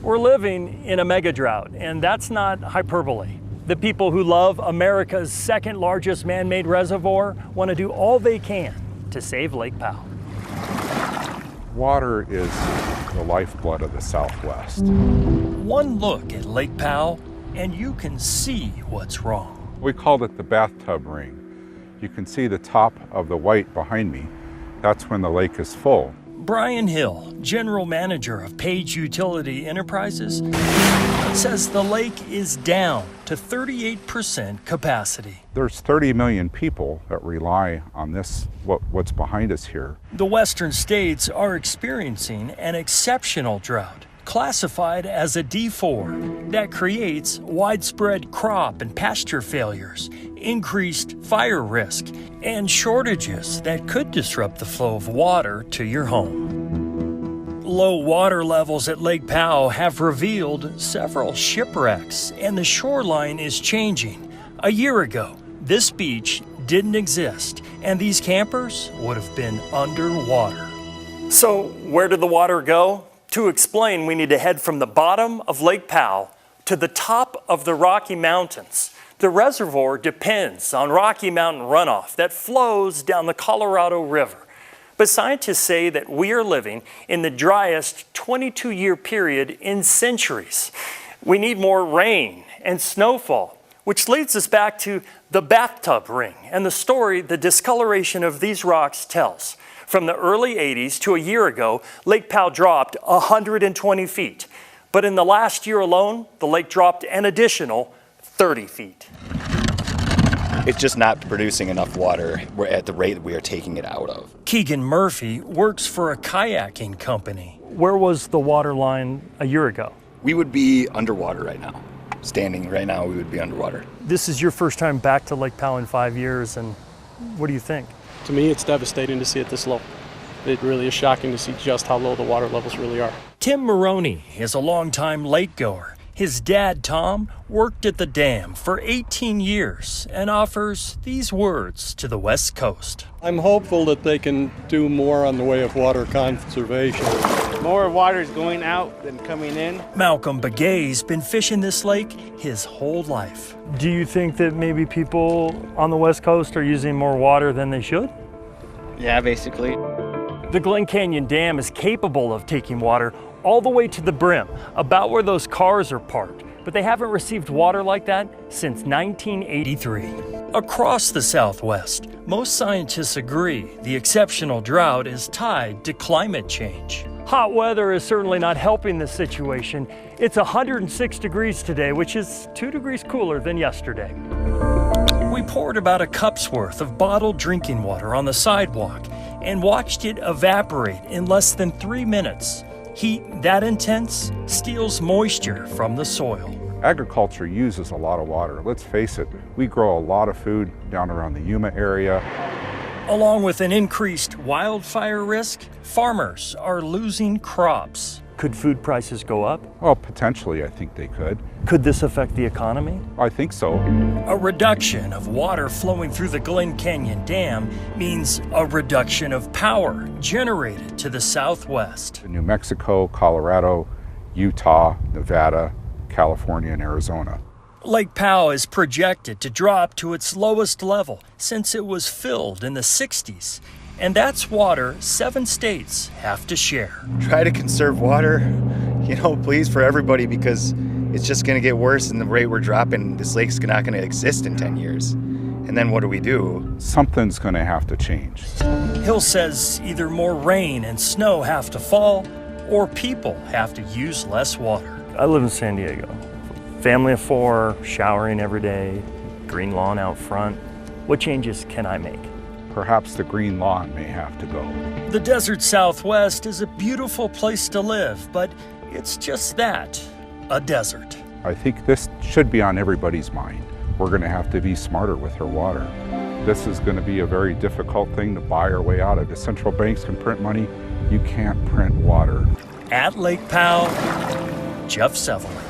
We're living in a mega drought, and that's not hyperbole. The people who love America's second largest man-made reservoir want to do all they can to save Lake Powell. Water is the lifeblood of the Southwest. One look at Lake Powell, and you can see what's wrong. We called it the bathtub ring. You can see the top of the white behind me. That's when the lake is full. Brian Hill, general manager of Page Utility Enterprises, says the lake is down to 38% capacity. There's 30 million people that rely on this, what's behind us here. The western states are experiencing an exceptional drought, classified as a D4, that creates widespread crop and pasture failures, increased fire risk, and shortages that could disrupt the flow of water to your home. Low water levels at Lake Powell have revealed several shipwrecks, and the shoreline is changing. A year ago, this beach didn't exist, and these campers would have been underwater. So where did the water go? To explain, we need to head from the bottom of Lake Powell to the top of the Rocky Mountains. The reservoir depends on Rocky Mountain runoff that flows down the Colorado River. But scientists say that we are living in the driest 22-year period in centuries. We need more rain and snowfall, which leads us back to the bathtub ring and the story the discoloration of these rocks tells. From the early 80s to a year ago, Lake Powell dropped 120 feet. But in the last year alone, the lake dropped an additional 30 feet. It's just not producing enough water at the rate that we are taking it out of. Keegan Murphy works for a kayaking company. Where was the water line a year ago? We would be underwater right now. Standing right now, we would be underwater. This is your first time back to Lake Powell in 5 years, and what do you think? To me, it's devastating to see it this low. It really is shocking to see just how low the water levels really are. Tim Maroney is a longtime lake goer. His dad, Tom, worked at the dam for 18 years and offers these words to the West Coast. I'm hopeful that they can do more on the way of water conservation. More water is going out than coming in. Malcolm Begay's been fishing this lake his whole life. Do you think that maybe people on the West Coast are using more water than they should? Yeah, basically. The Glen Canyon Dam is capable of taking water all the way to the brim, about where those cars are parked, but they haven't received water like that since 1983. Across the Southwest, most scientists agree the exceptional drought is tied to climate change. Hot weather is certainly not helping the situation. It's 106 degrees today, which is 2 degrees cooler than yesterday. We poured about a cup's worth of bottled drinking water on the sidewalk and watched it evaporate in less than 3 minutes. Heat that intense steals moisture from the soil. Agriculture uses a lot of water. Let's face it, we grow a lot of food down around the Yuma area. Along with an increased wildfire risk, farmers are losing crops. Could food prices go up? Well, potentially, I think they could. Could this affect the economy? I think so. A reduction of water flowing through the Glen Canyon Dam means a reduction of power generated to the Southwest. New Mexico, Colorado, Utah, Nevada, California, and Arizona. Lake Powell is projected to drop to its lowest level since it was filled in the 60s. And that's water 7 states have to share. Try to conserve water, please, for everybody, because it's just going to get worse, and the rate we're dropping, this lake's not going to exist in 10 years. And then what do? Something's going to have to change. Hill says either more rain and snow have to fall, or people have to use less water. I live in San Diego. Family of 4, showering every day, green lawn out front. What changes can I make? Perhaps the green lawn may have to go. The desert Southwest is a beautiful place to live, but it's just that, a desert. I think this should be on everybody's mind. We're going to have to be smarter with our water. This is going to be a very difficult thing to buy our way out of. The central banks can print money. You can't print water. At Lake Powell, Jeff Zevely.